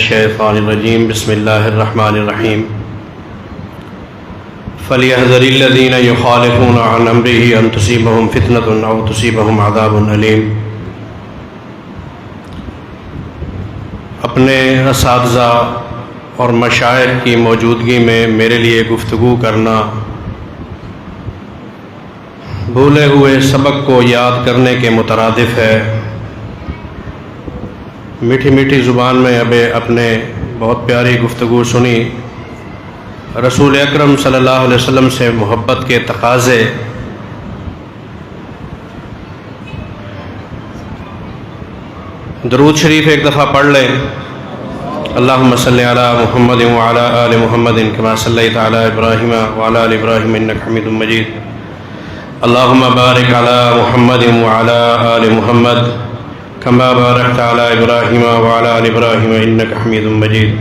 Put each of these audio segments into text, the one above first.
الشیطان الرجیم بسم اللہ الرحمن الرحیم فلیحذر الذین یخالفون عن امرہ ان تصیبہم فتنۃ او تصیبہم عذاب علیم۔ اپنے اساتذہ اور مشائخ کی موجودگی میں میرے لیے گفتگو کرنا بھولے ہوئے سبق کو یاد کرنے کے مترادف ہے۔ میٹھی میٹھی زبان میں اب اپنے بہت پیاری گفتگو سنی، رسول اکرم صلی اللہ علیہ وسلم سے محبت کے تقاضے، درود شریف ایک دفعہ پڑھ لیں۔ اللہم صلی علی محمد وعلی آل محمد کما صلیت علی ابراہیم وعلی آل ابراہیم انک حمید مجید۔ اللہم بارک علی محمد وعلی آل محمد کما بارکت علی ابراہیم وعلی آل ابراہیم انک حمید مجید۔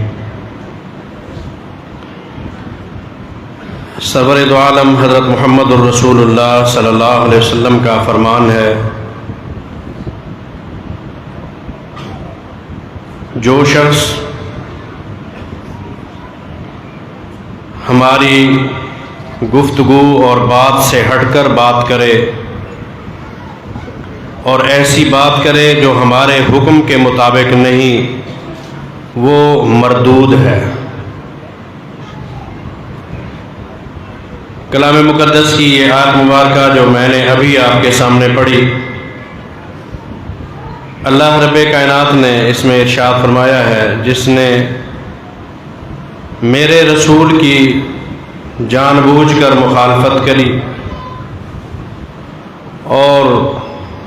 سرور دو عالم حضرت محمد الرسول اللہ صلی اللہ علیہ وسلم کا فرمان ہے، جو شخص ہماری گفتگو اور بات سے ہٹ کر بات کرے اور ایسی بات کرے جو ہمارے حکم کے مطابق نہیں، وہ مردود ہے۔ کلام مقدس کی یہ آیت مبارکہ جو میں نے ابھی آپ کے سامنے پڑھی، اللہ رب کائنات نے اس میں ارشاد فرمایا ہے، جس نے میرے رسول کی جان بوجھ کر مخالفت کری اور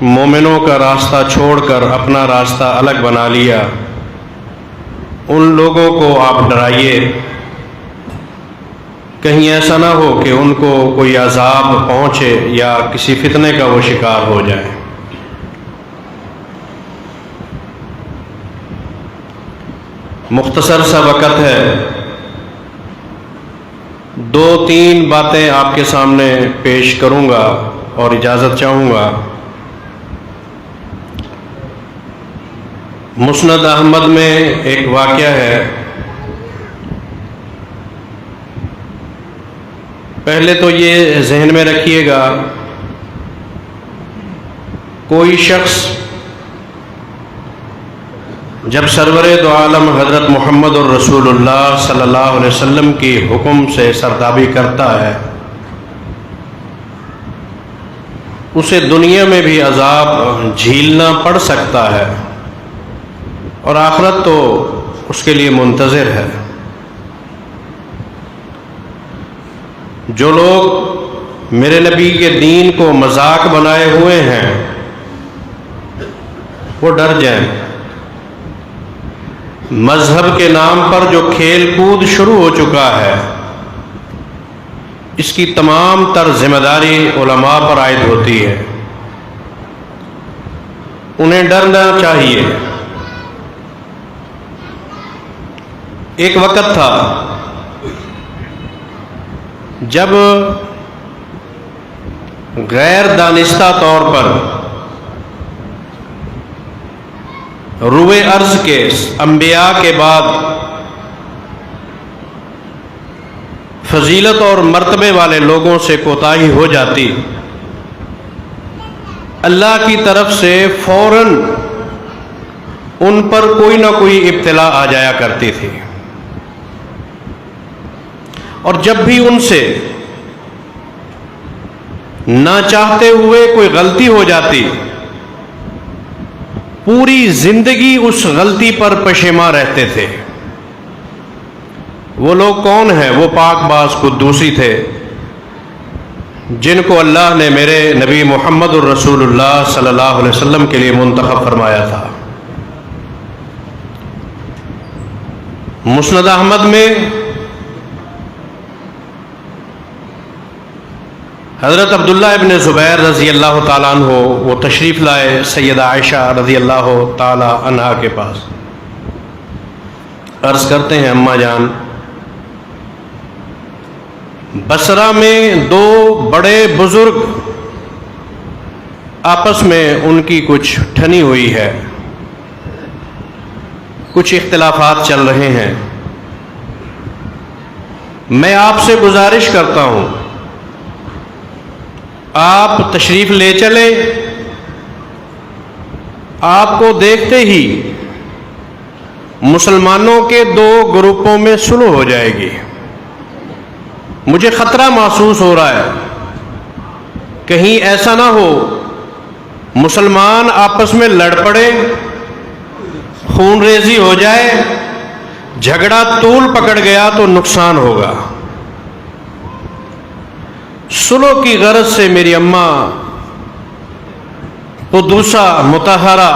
مومنوں کا راستہ چھوڑ کر اپنا راستہ الگ بنا لیا، ان لوگوں کو آپ ڈرائیے، کہیں ایسا نہ ہو کہ ان کو کوئی عذاب پہنچے یا کسی فتنے کا وہ شکار ہو جائے۔ مختصر سا وقت ہے، دو تین باتیں آپ کے سامنے پیش کروں گا اور اجازت چاہوں گا۔ مسند احمد میں ایک واقعہ ہے، پہلے تو یہ ذہن میں رکھیے گا، کوئی شخص جب سرور دو عالم حضرت محمد الرسول اللہ صلی اللہ علیہ وسلم کی حکم سے سرتابی کرتا ہے، اسے دنیا میں بھی عذاب جھیلنا پڑ سکتا ہے اور آخرت تو اس کے لیے منتظر ہے۔ جو لوگ میرے نبی کے دین کو مذاق بنائے ہوئے ہیں وہ ڈر جائیں۔ مذہب کے نام پر جو کھیل کود شروع ہو چکا ہے، اس کی تمام تر ذمہ داری علماء پر عائد ہوتی ہے، انہیں ڈرنا چاہیے۔ ایک وقت تھا جب غیر دانستہ طور پر روئے ارض کے انبیاء کے بعد فضیلت اور مرتبے والے لوگوں سے کوتاہی ہو جاتی، اللہ کی طرف سے فوراً ان پر کوئی نہ کوئی ابتلا آ جایا کرتی تھی، اور جب بھی ان سے نہ چاہتے ہوئے کوئی غلطی ہو جاتی، پوری زندگی اس غلطی پر پشیماں رہتے تھے۔ وہ لوگ کون ہیں؟ وہ پاک باز قدوسی تھے، جن کو اللہ نے میرے نبی محمد الرسول اللہ صلی اللہ علیہ وسلم کے لیے منتخب فرمایا تھا۔ مسند احمد میں حضرت عبداللہ ابن زبیر رضی اللہ تعالیٰ عنہ وہ تشریف لائے سیدہ عائشہ رضی اللہ تعالیٰ عنہا کے پاس، عرض کرتے ہیں، اماں جان، بصرہ میں دو بڑے بزرگ آپس میں ان کی کچھ ٹھنی ہوئی ہے، کچھ اختلافات چل رہے ہیں. میں آپ سے گزارش کرتا ہوں آپ تشریف لے چلیں. آپ کو دیکھتے ہی مسلمانوں کے دو گروپوں میں صلح ہو جائے گی. مجھے خطرہ محسوس ہو رہا ہے کہیں ایسا نہ ہو مسلمان آپس میں لڑ پڑے, خون ریزی ہو جائے, جھگڑا طول پکڑ گیا تو نقصان ہوگا. صلح کی غرض سے میری اماں قدوسہ مطہرہ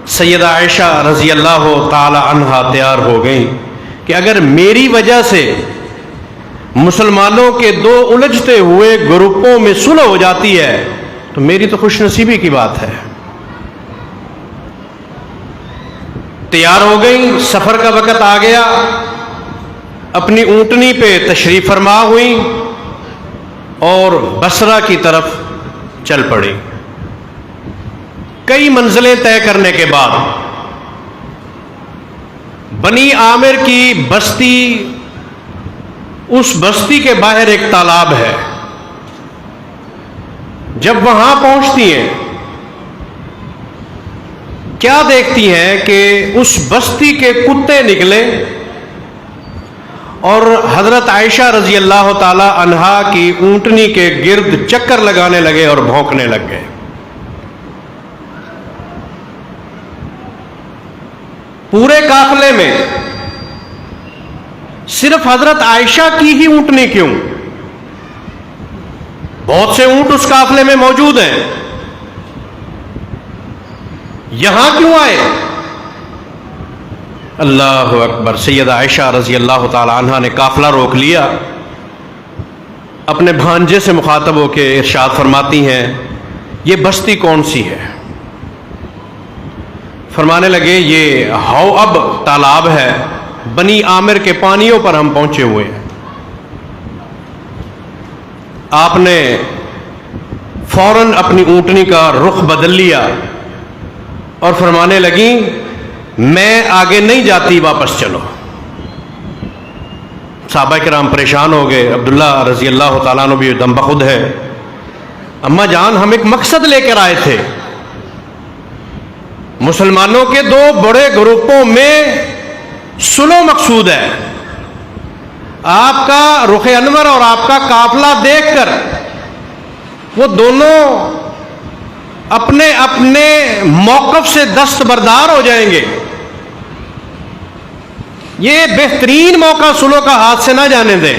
سیدہ عائشہ رضی اللہ تعالی عنہا تیار ہو گئیں کہ اگر میری وجہ سے مسلمانوں کے دو الجھتے ہوئے گروپوں میں صلح ہو جاتی ہے تو میری تو خوش نصیبی کی بات ہے. تیار ہو گئیں, سفر کا وقت آ گیا, اپنی اونٹنی پہ تشریف فرما ہوئی اور بصرہ کی طرف چل پڑی. کئی منزلیں طے کرنے کے بعد بنی عامر کی بستی, اس بستی کے باہر ایک تالاب ہے. جب وہاں پہنچتی ہیں کیا دیکھتی ہیں کہ اس بستی کے کتے نکلے اور حضرت عائشہ رضی اللہ تعالی عنہا کی اونٹنی کے گرد چکر لگانے لگے اور بھونکنے لگ گئے. پورے قافلے میں صرف حضرت عائشہ کی ہی اونٹنی کیوں؟ بہت سے اونٹ اس قافلے میں موجود ہیں, یہاں کیوں آئے؟ اللہ اکبر. سیدہ عائشہ رضی اللہ تعالی عنہا نے قافلہ روک لیا, اپنے بھانجے سے مخاطب ہو کے ارشاد فرماتی ہیں یہ بستی کون سی ہے؟ فرمانے لگے یہ حواب تالاب ہے, بنی عامر کے پانیوں پر ہم پہنچے ہوئے ہیں. آپ نے فوراً اپنی اونٹنی کا رخ بدل لیا اور فرمانے لگی میں آگے نہیں جاتی, واپس چلو. صحابہ کرام پریشان ہو گئے. عبداللہ رضی اللہ تعالیٰ عنہ بھی دم بخود ہے, اماں جان ہم ایک مقصد لے کر آئے تھے, مسلمانوں کے دو بڑے گروپوں میں صلح مقصود ہے. آپ کا رخ انور اور آپ کا قافلہ دیکھ کر وہ دونوں اپنے اپنے موقف سے دستبردار ہو جائیں گے. یہ بہترین موقع صلح کا ہاتھ سے نہ جانے دیں.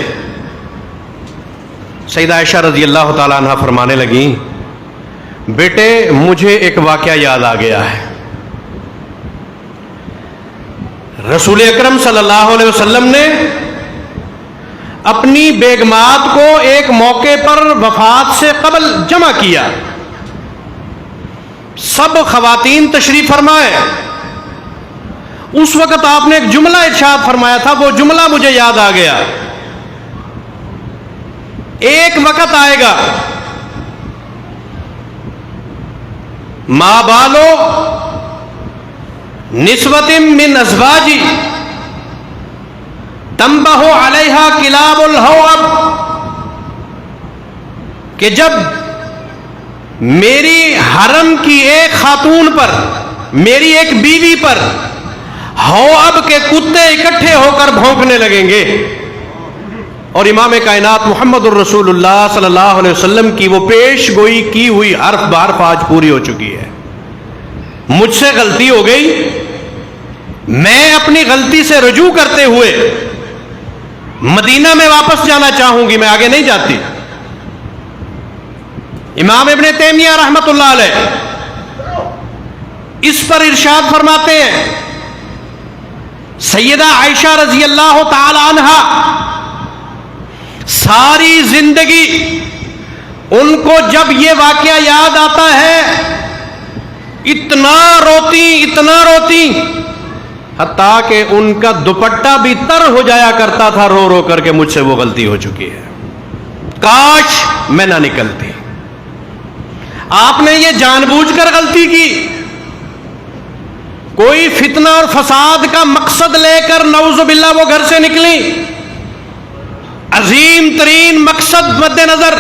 سیدہ عائشہ رضی اللہ تعالیٰ عنہ فرمانے لگیں بیٹے مجھے ایک واقعہ یاد آ گیا ہے. رسول اکرم صلی اللہ علیہ وسلم نے اپنی بیگمات کو ایک موقع پر وفات سے قبل جمع کیا. سب خواتین تشریف فرمائے. اس وقت آپ نے ایک جملہ ارشاد فرمایا تھا, وہ جملہ مجھے یاد آ گیا. ایک وقت آئے گا ما بالو نسوۃ من ازواجی تنبہ علیہا کلاب الحواب, کہ جب میری حرم کی ایک خاتون پر, میری ایک بیوی پر حواب کے کتے اکٹھے ہو کر بھونکنے لگیں گے. اور امام کائنات محمد الرسول اللہ صلی اللہ علیہ وسلم کی وہ پیش گوئی کی ہوئی حرف بحرف آج پوری ہو چکی ہے. مجھ سے غلطی ہو گئی, میں اپنی غلطی سے رجوع کرتے ہوئے مدینہ میں واپس جانا چاہوں گی, میں آگے نہیں جاتی. امام ابن تیمیہ رحمت اللہ علیہ اس پر ارشاد فرماتے ہیں سیدہ عائشہ رضی اللہ تعالی عنہا ساری زندگی ان کو جب یہ واقعہ یاد آتا ہے اتنا روتی حتیٰ کہ ان کا دوپٹہ بھی تر ہو جایا کرتا تھا رو رو کر کے مجھ سے وہ غلطی ہو چکی ہے, کاش میں نہ نکلتی. آپ نے یہ جان بوجھ کر غلطی کی, کوئی فتنہ اور فساد کا مقصد لے کر نعوذ باللہ وہ گھر سے نکلی، عظیم ترین مقصد مد نظر۔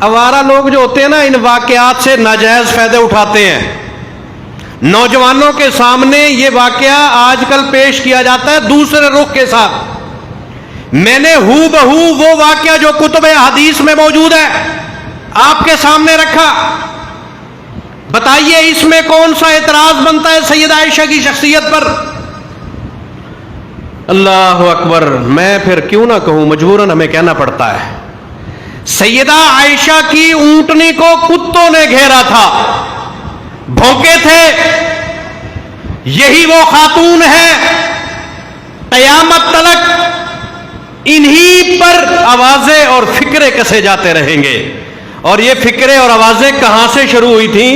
آوارہ لوگ جو ہوتے ہیں نا، ان واقعات سے ناجائز فائدے اٹھاتے ہیں۔ نوجوانوں کے سامنے یہ واقعہ آج کل پیش کیا جاتا ہے دوسرے رخ کے ساتھ۔ میں نے ہو بہو وہ واقعہ جو کتب حدیث میں موجود ہے آپ کے سامنے رکھا۔ بتائیے اس میں کون سا اعتراض بنتا ہے سیدہ عائشہ کی شخصیت پر؟ اللہ اکبر، میں پھر کیوں نہ کہوں، مجبوراً ہمیں کہنا پڑتا ہے۔ سیدہ عائشہ کی اونٹنی کو کتوں نے گھیرا تھا، بھونکے تھے۔ یہی وہ خاتون ہے، قیامت تلک انہی پر آوازیں اور فکرے کسے جاتے رہیں گے۔ اور یہ فکرے اور آوازیں کہاں سے شروع ہوئی تھیں؟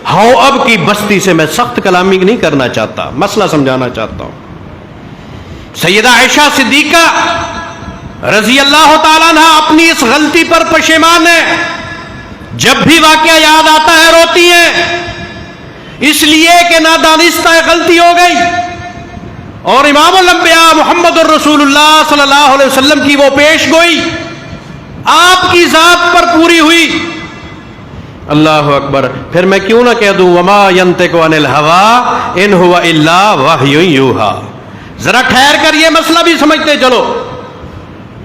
ہاؤ اب کی بستی سے۔ میں سخت کلامی نہیں کرنا چاہتا، مسئلہ سمجھانا چاہتا ہوں۔ سیدہ عائشہ صدیقہ رضی اللہ تعالیٰ عنہ اپنی اس غلطی پر پشیمان ہے۔ جب بھی واقعہ یاد آتا ہے روتی ہیں، اس لیے کہ نادانستہ غلطی ہو گئی۔ اور امام الانبیاء محمد الرسول اللہ صلی اللہ علیہ وسلم کی وہ پیش گوئی آپ کی ذات پر پوری ہوئی۔ اللہ اکبر، پھر میں کیوں نہ کہہ دوں وما ینطق عن الہوی ان ہوا الا وحی یوحی۔ ذرا ٹھہر کر یہ مسئلہ بھی سمجھتے چلو۔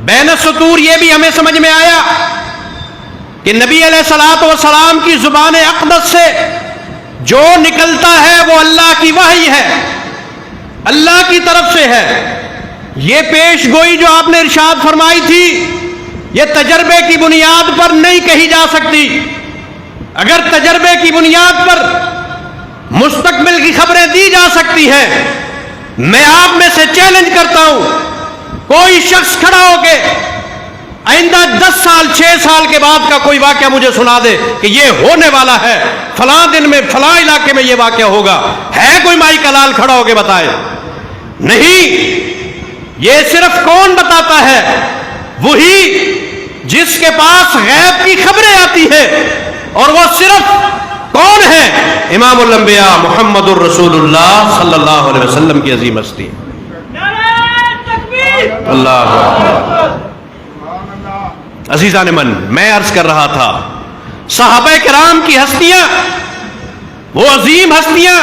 بین السطور یہ بھی ہمیں سمجھ میں آیا کہ نبی علیہ الصلوۃ والسلام کی زبان اقدس سے جو نکلتا ہے وہ اللہ کی وحی ہے، اللہ کی طرف سے ہے۔ یہ پیش گوئی جو آپ نے ارشاد فرمائی تھی، یہ تجربے کی بنیاد پر نہیں کہی جا سکتی۔ اگر تجربے کی بنیاد پر مستقبل کی خبریں دی جا سکتی ہیں، میں آپ میں سے چیلنج کرتا ہوں، کوئی شخص کھڑا ہو کے آئندہ 10 سال 6 سال کے بعد کا کوئی واقعہ مجھے سنا دے کہ یہ ہونے والا ہے، فلاں دن میں فلاں علاقے میں یہ واقعہ ہوگا۔ ہے کوئی مائی کا لال کھڑا ہو کے بتائے؟ نہیں۔ یہ صرف کون بتاتا ہے؟ وہی جس کے پاس غیب کی خبریں آتی ہیں، اور وہ صرف کون ہے؟ امام الانبیاء محمد الرسول اللہ صلی اللہ علیہ وسلم کی عظیم ہستی۔ اللہ اکبر۔ عزیزان من، میں عرض کر رہا تھا صحابہ کرام کی ہستیاں، وہ عظیم ہستیاں،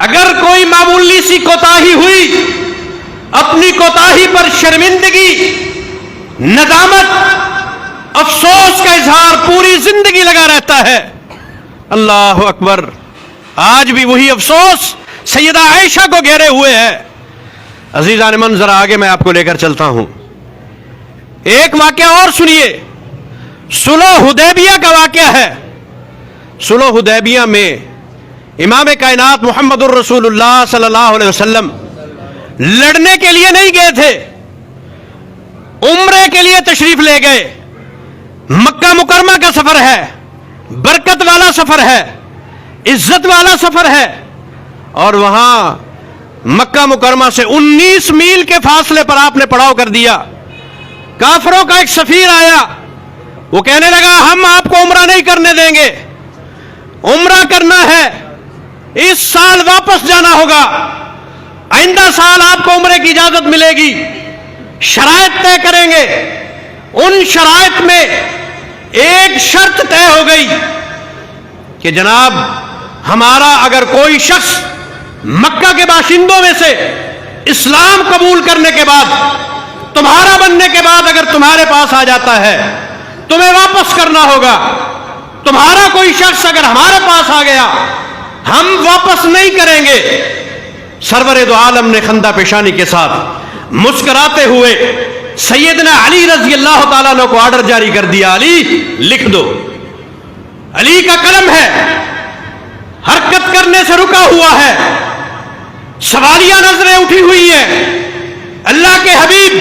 اگر کوئی معمولی سی کوتاہی ہوئی، اپنی کوتاہی پر شرمندگی، ندامت، افسوس کا اظہار پوری زندگی لگا رہتا ہے۔ اللہ اکبر۔ آج بھی وہی افسوس سیدہ عائشہ کو گھیرے ہوئے ہے۔ عزیزان من، ذرا آگے میں آپ کو لے کر چلتا ہوں۔ ایک واقعہ اور سنیے، صلح حدیبیہ کا واقعہ ہے۔ صلح حدیبیہ میں امام کائنات محمد الرسول اللہ صلی اللہ علیہ وسلم لڑنے کے لیے نہیں گئے تھے، عمرے کے لیے تشریف لے گئے۔ مکہ مکرمہ کا سفر ہے، برکت والا سفر ہے، عزت والا سفر ہے، اور وہاں مکہ مکرمہ سے 19 میل کے فاصلے پر آپ نے پڑاؤ کر دیا۔ کافروں کا ایک سفیر آیا، وہ کہنے لگا ہم آپ کو عمرہ نہیں کرنے دیں گے، عمرہ کرنا ہے اس سال واپس جانا ہوگا، آئندہ سال آپ کو عمرے کی اجازت ملے گی، شرائط طے کریں گے۔ ان شرائط میں ایک شرط طے ہو گئی کہ جناب ہمارا اگر کوئی شخص مکہ کے باشندوں میں سے اسلام قبول کرنے کے بعد، تمہارا بننے کے بعد اگر تمہارے پاس آ جاتا ہے، تمہیں واپس کرنا ہوگا۔ تمہارا کوئی شخص اگر ہمارے پاس آ گیا، ہم واپس نہیں کریں گے۔ سرور دو عالم نے خندہ پیشانی کے ساتھ مسکراتے ہوئے سیدنا علی رضی اللہ تعالیٰ عنہ کو آرڈر جاری کر دیا، علی لکھ دو۔ علی کا قلم ہے، حرکت کرنے سے رکا ہوا ہے، سوالیہ نظریں اٹھی ہوئی ہیں۔ اللہ کے حبیب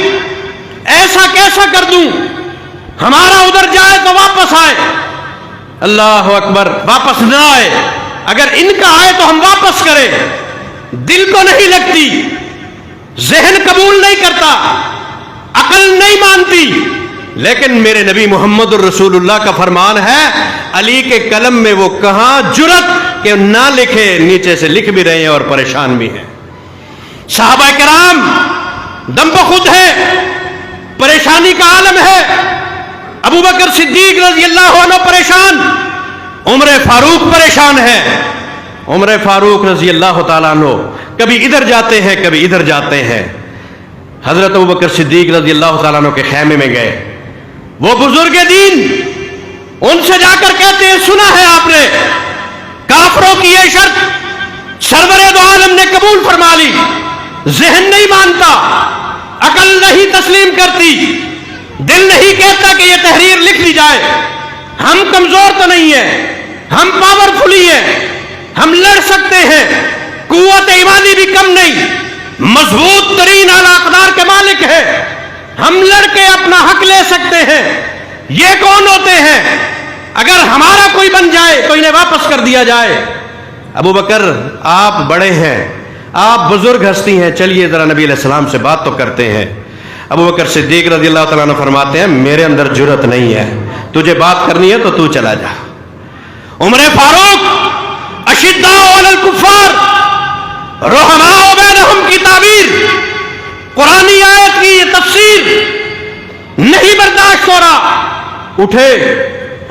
ایسا کیسا کر دوں ہمارا ادھر جائے تو واپس آئے؟ اللہ اکبر، واپس نہ آئے، اگر ان کا آئے تو ہم واپس کریں۔ دل کو نہیں لگتی، ذہن قبول نہیں کرتا، عقل نہیں مانتی، لیکن میرے نبی محمد الرسول اللہ کا فرمان ہے، علی کے قلم میں وہ کہاں جرت کہ نہ لکھے نیچے سے لکھ بھی رہے ہیں اور پریشان بھی ہیں. صحابہ کرام دم بخود ہے، پریشانی کا عالم ہے. ابو بکر صدیق رضی اللہ عنہ پریشان، عمر فاروق پریشان ہے. عمر فاروق رضی اللہ تعالیٰ عنہ کبھی ادھر جاتے ہیں کبھی ادھر جاتے ہیں. حضرت ابو بکر صدیق رضی اللہ تعالیٰ عنہ کے خیمے میں گئے. وہ بزرگ دین ان سے جا کر کہتے ہیں سنا ہے آپ نے کافروں کی یہ شرط سرور دو عالم نے قبول فرما لی، ذہن نہیں مانتا، عقل نہیں تسلیم کرتی، دل نہیں کہتا کہ یہ تحریر لکھ لی جائے. ہم کمزور تو نہیں ہیں، ہم پاورفلی ہیں، ہم لڑ سکتے ہیں، قوت ایمانی بھی کم نہیں، مضبوط ترین اعلی اقدار کے مالک ہے، ہم لڑ کے اپنا حق لے سکتے ہیں. یہ کون ہوتے ہیں اگر ہمارا کوئی بن جائے تو انہیں واپس کر دیا جائے. ابو بکر آپ بڑے ہیں، آپ بزرگ ہستی ہیں، چلیے ذرا نبی علیہ السلام سے بات تو کرتے ہیں. ابو بکر صدیق رضی اللہ تعالیٰ عنہ فرماتے ہیں میرے اندر جرأت نہیں ہے، تجھے بات کرنی ہے تو تو چلا جا. عمر فاروق اشداء علی الکفار رحماء بینہم کی تعبیر، قرآنی آیت کی یہ تفسیر نہیں برداشت ہو رہا. اٹھے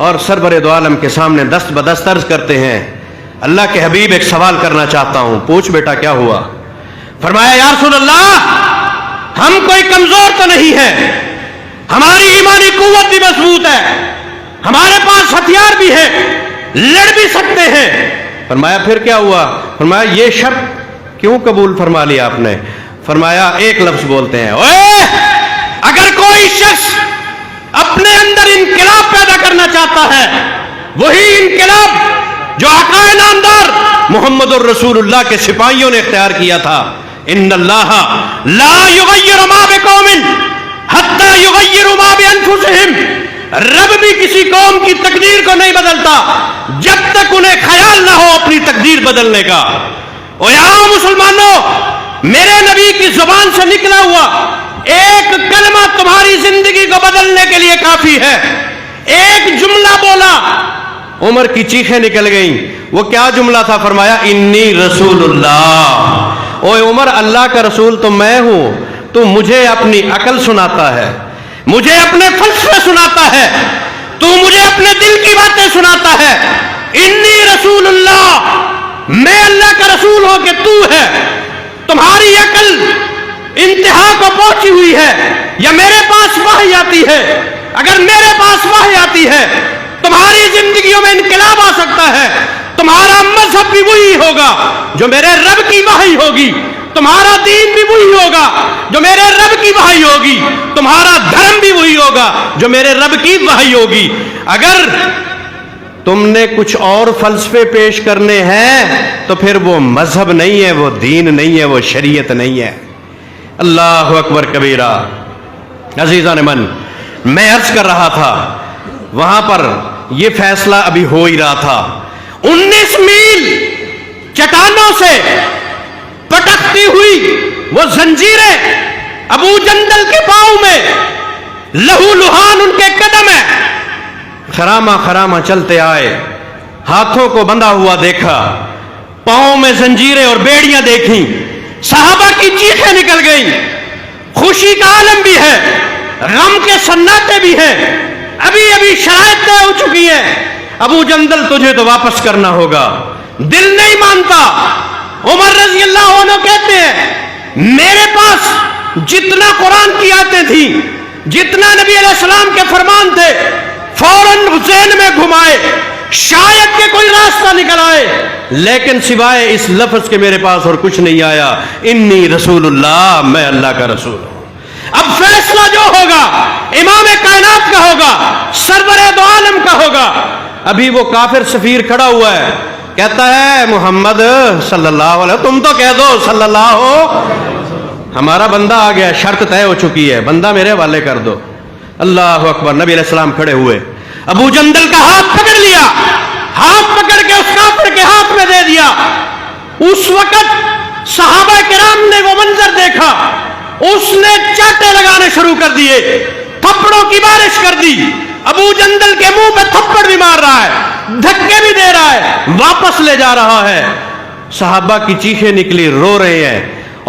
اور سرور دو عالم کے سامنے دست بدست عرض کرتے ہیں اللہ کے حبیب ایک سوال کرنا چاہتا ہوں. پوچھ بیٹا کیا ہوا؟ فرمایا یا رسول اللہ ہم کوئی کمزور تو نہیں ہے، ہماری ایمانی قوت بھی مضبوط ہے، ہمارے پاس ہتھیار بھی ہے، لڑ بھی سکتے ہیں. فرمایا پھر کیا ہوا؟ فرمایا یہ شرط کیوں قبول فرما لیا آپ نے؟ فرمایا ایک لفظ بولتے ہیں اوے اگر کوئی شخص اپنے اندر انقلاب پیدا کرنا چاہتا ہے، وہی انقلاب جو آقائے نامدار محمد الرسول اللہ کے سپاہیوں نے اختیار کیا تھا. ان اللہ لا یغیر ما بقوم حتی یغیروا ما بانفسہم. رب بھی کسی قوم کی تقدیر کو نہیں بدلتا جب تک انہیں خیال نہ ہو اپنی تقدیر بدلنے کا. او یا مسلمانوں، میرے نبی کی زبان سے نکلا ہوا ایک کلمہ تمہاری زندگی کو بدلنے کے لیے کافی ہے. ایک جملہ بولا، عمر کی چیخیں نکل گئیں. وہ کیا جملہ تھا؟ فرمایا انی رسول اللہ. اوے عمر اللہ کا رسول تو میں ہوں، تو مجھے اپنی عقل سناتا ہے، مجھے اپنے فلسفے سناتا ہے، تو مجھے اپنے دل کی باتیں سناتا ہے. انی رسول اللہ، میں اللہ کا رسول ہوں کہ تو ہے. تمہاری عقل انتہا کو پہنچی ہوئی ہے یا میرے پاس وحی آتی ہے؟ اگر میرے پاس وحی آتی ہے تمہاری زندگیوں میں انقلاب آ سکتا ہے. تمہارا مذہب بھی وہی ہوگا جو میرے رب کی وحی ہوگی، تمہارا دین بھی وہی ہوگا جو میرے رب کی وحی ہوگی، تمہارا دھرم بھی وہی ہوگا جو میرے رب کی وحی ہوگی. اگر تم نے کچھ اور فلسفے پیش کرنے ہیں تو پھر وہ مذہب نہیں ہے، وہ دین نہیں ہے، وہ شریعت نہیں ہے. اللہ اکبر کبیرہ. عزیزان من، میں عرض کر رہا تھا وہاں پر یہ فیصلہ ابھی ہو ہی رہا تھا. 19 میل چٹانوں سے پٹکتی ہوئی وہ زنجیریں ابو جندل کے پاؤں میں، لہو لہان ان کے قدم ہے. خرامہ خرامہ چلتے آئے، ہاتھوں کو بندھا ہوا دیکھا، پاؤں میں زنجیریں اور بیڑیاں دیکھیں. صحابہ کی چیخیں نکل گئیں. خوشی کا عالم بھی ہے، غم کے سناٹے بھی ہیں. ابھی ابھی شرائط طے ہو چکی ہیں. ابو جندل تجھے تو واپس کرنا ہوگا. دل نہیں مانتا. عمر رضی اللہ عنہ کہتے ہیں میرے پاس جتنا قرآن کی آیتیں تھیں، جتنا نبی علیہ السلام کے فرمان تھے، فوراً ذہن میں گھمائے، شاید کہ کوئی راستہ نکل آئے، لیکن سوائے اس لفظ کے میرے پاس اور کچھ نہیں آیا. انی رسول اللہ، میں اللہ کا رسول ہوں. اب فیصلہ جو ہوگا امام کائنات کا ہوگا، سرور دو عالم کا ہوگا. ابھی وہ کافر سفیر کھڑا ہوا ہے، کہتا ہے محمد صلی اللہ علیہ وسلم، تم تو کہہ دو صلی اللہ ہو. ہمارا بندہ آ گیا، شرط طے ہو چکی ہے، بندہ میرے حوالے کر دو. اللہ اکبر. نبی علیہ السلام کھڑے ہوئے، ابو جندل کا ہاتھ پکڑ لیا، ہاتھ پکڑ کے اس کافر کے ہاتھ میں دے دیا. اس وقت صحابہ کرام نے وہ منظر دیکھا، اس نے چاٹے لگانے شروع کر دیے، تھپڑوں کی بارش کر دی. ابو جندل کے منہ پہ تھپڑ بھی مار رہا ہے، دھکے بھی دے رہا ہے، واپس لے جا رہا ہے۔ صحابہ کی چیخیں نکلی، رو رہے ہیں،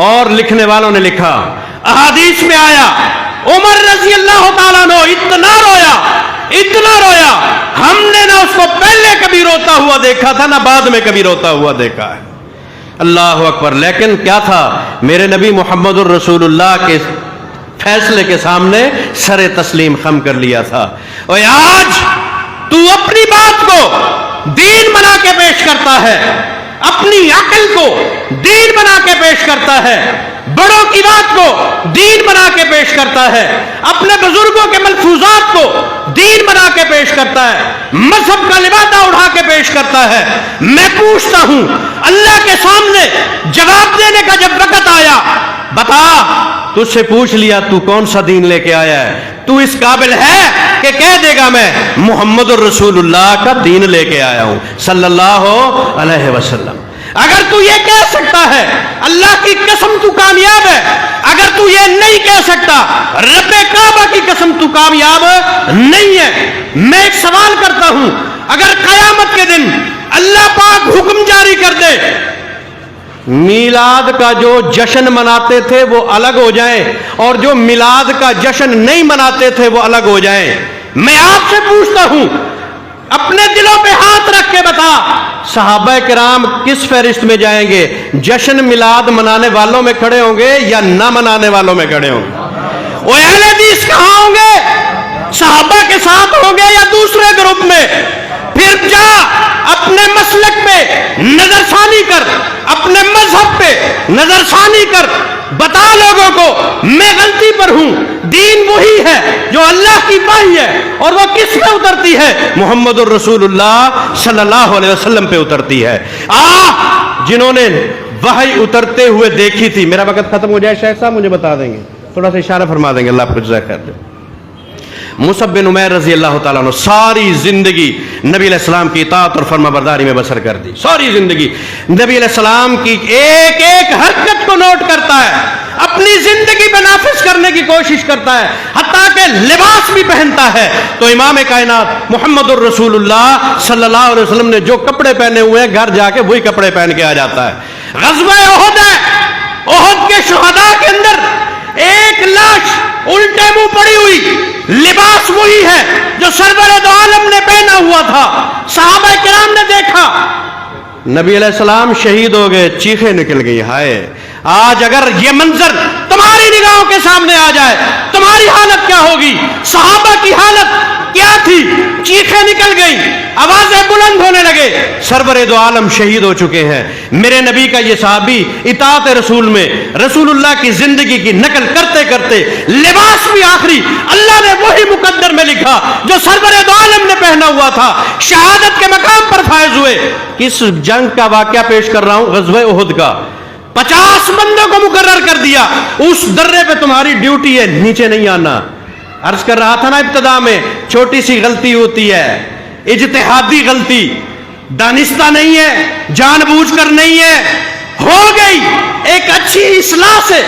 اور لکھنے والوں نے لکھا، احادیث میں آیا عمر رضی اللہ تعالیٰ عنہ اتنا رویا، ہم نے نہ اس کو پہلے کبھی روتا ہوا دیکھا تھا، نہ بعد میں کبھی روتا ہوا دیکھا ہے۔ اللہ اکبر۔ لیکن کیا تھا؟ میرے نبی محمد الرسول اللہ کے فیصلے کے سامنے سر تسلیم خم کر لیا تھا۔ اور آج تو اپنی بات کو دین بنا کے پیش کرتا ہے، اپنی عقل کو دین بنا کے پیش کرتا ہے، بڑوں کی بات کو دین بنا کے پیش کرتا ہے، اپنے بزرگوں کے ملفوظات کو دین بنا کے پیش کرتا ہے، مذہب کا لبادہ اڑا کے پیش کرتا ہے۔ میں پوچھتا ہوں اللہ کے سامنے جواب دینے کا جب وقت آیا، بتا، تجھ سے پوچھ لیا تو کون سا دین لے کے آیا ہے؟ تو اس قابل ہے کہ کہہ دے گا میں محمد الرسول اللہ کا دین لے کے آیا ہوں صلی اللہ علیہ وسلم؟ اگر تو یہ کہہ سکتا ہے، اللہ کی قسم تو کامیاب ہے۔ اگر تو یہ نہیں کہہ سکتا، رب کعبہ کی قسم تو کامیاب نہیں ہے۔ میں ایک سوال کرتا ہوں، اگر قیامت کے دن اللہ پاک حکم جاری کر دے میلاد کا جو جشن مناتے تھے وہ الگ ہو جائیں، اور جو میلاد کا جشن نہیں مناتے تھے وہ الگ ہو جائیں، میں آپ سے پوچھتا ہوں، اپنے دلوں پہ ہاتھ رکھ کے بتا، صحابہ کرام کس فہرست میں جائیں گے؟ جشن میلاد منانے والوں میں کھڑے ہوں گے یا نہ منانے والوں میں کھڑے ہوں گے؟ وہ اہل حدیث کہاں ہوں گے؟ صحابہ کے ساتھ ہوں گے یا دوسرے گروپ میں؟ پھر جا اپنے مسلک پہ نظر ثانی کر، اپنے مذہب پہ نظر ثانی کر، بتا لوگوں کو میں غلطی پر ہوں، دین وہی ہے جو اللہ کی وحی ہے، اور وہ کس پہ اترتی ہے؟ محمد الرسول اللہ صلی اللہ علیہ وسلم پہ اترتی ہے۔ جنہوں نے وحی اترتے ہوئے دیکھی تھی، میرا وقت ختم ہو جائے شیخ صاحب مجھے بتا دیں گے، تھوڑا سا اشارہ فرما دیں گے، اللہ آپ کو جزائے خیر دے۔ مصعب بن عمیر رضی اللہ تعالیٰ عنہ ساری زندگی نبی علیہ السلام کی اطاعت اور فرما برداری میں بسر کر دی، ساری زندگی نبی علیہ السلام کی ایک ایک حرکت کو نوٹ کرتا ہے، اپنی زندگی پہ نافذ کرنے کی کوشش کرتا ہے، حتیٰ کہ لباس بھی پہنتا ہے۔ تو امام کائنات محمد الرسول اللہ صلی اللہ علیہ وسلم نے جو کپڑے پہنے ہوئے ہیں گھر جا کے وہی کپڑے پہن کے آ جاتا ہے۔ غزوہ احد ہے، احد کے شہداء کے اندر ایک لاش الٹے منہ پڑی ہوئی، لباس وہی ہے جو سرور دو عالم نے پہنا ہوا تھا۔ صحابہ کرام نے دیکھا نبی علیہ السلام شہید ہو گئے، چیخیں نکل گئی، ہائے آج اگر یہ منظر تمہاری نگاہوں کے سامنے آ جائے تمہاری حالت کیا ہوگی؟ صحابہ کی حالت کیا تھی؟ چیخیں نکل گئی، آوازیں بلند ہونے لگے، سرور دو عالم شہید ہو چکے ہیں۔ میرے نبی کا یہ صحابی اطاعت رسول میں رسول اللہ کی زندگی کی نقل کرتے کرتے لباس بھی آخری اللہ نے وہی مقدر میں لکھا جو سرور دو عالم نے پہنا ہوا تھا، شہادت کے مقام پر فائز ہوئے۔ کس جنگ کا واقعہ پیش کر رہا ہوں؟ غزوہ احد کا۔ 50 بندوں کو مقرر کر دیا، اس درے پہ تمہاری ڈیوٹی ہے، نیچے نہیں آنا۔ عرض کر رہا تھا نا ابتدا میں، چھوٹی سی غلطی ہوتی ہے، اجتہادی غلطی، دانستہ نہیں ہے، جان بوجھ کر نہیں ہے، ہو گئی ایک اچھی اصلاح سے،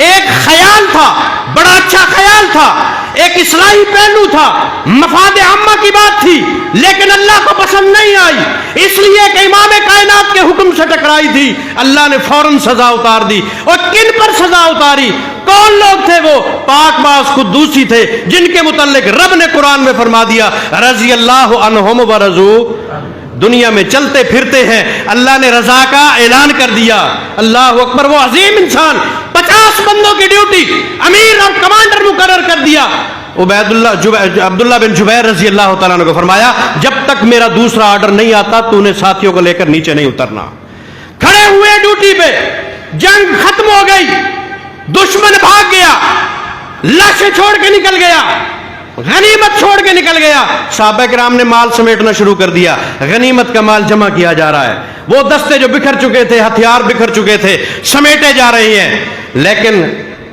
ایک خیال تھا، بڑا اچھا خیال تھا، ایک اصلاحی پہلو تھا، مفاد عامہ کی بات تھی، لیکن اللہ کو پسند نہیں آئی، اس لیے کہ امام کائنات کے حکم سے ٹکرائی تھی، اللہ نے فوراً سزا اتار دی۔ اور کن پر سزا اتاری؟ کون لوگ تھے وہ؟ پاک باز قدوسی تھے، جن کے متعلق رب نے قرآن میں فرما دیا رضی اللہ عنہم ورضوا۔ دنیا میں چلتے پھرتے ہیں، اللہ نے رضا کا اعلان کر دیا، اللہ اکبر۔ وہ عظیم انسان 50 بندوں کی ڈیوٹی امیر اور کمانڈر مقرر کر دیا۔ عبداللہ بن جبیر رضی اللہ تعالیٰ عنہ کو فرمایا جب تک میرا دوسرا آرڈر نہیں آتا تو نے ساتھیوں کو لے کر نیچے نہیں اترنا۔ کھڑے ہوئے ڈیوٹی پہ، جنگ ختم ہو گئی، دشمن بھاگ گیا، لاشیں چھوڑ کے نکل گیا، غنیمت چھوڑ کے نکل گیا، صحابہ کرام نے مال سمیٹنا شروع کر دیا، غنیمت کا مال جمع کیا جا رہا ہے، وہ دستے جو بکھر چکے تھے، ہتھیار بکھر چکے تھے، سمیٹے جا رہے ہیں۔ لیکن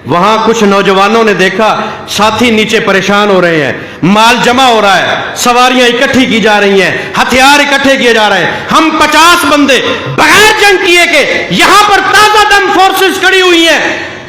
وہاں کچھ نوجوانوں نے دیکھا ساتھی نیچے پریشان ہو رہے ہیں، مال جمع ہو رہا ہے، سواریاں اکٹھی کی جا رہی ہیں، ہتھیار اکٹھے کیے جا رہے ہیں، ہم 50 بندے بغیر جنگ کیے کہ یہاں پر تازہ دم فورسز کھڑی ہوئی ہیں،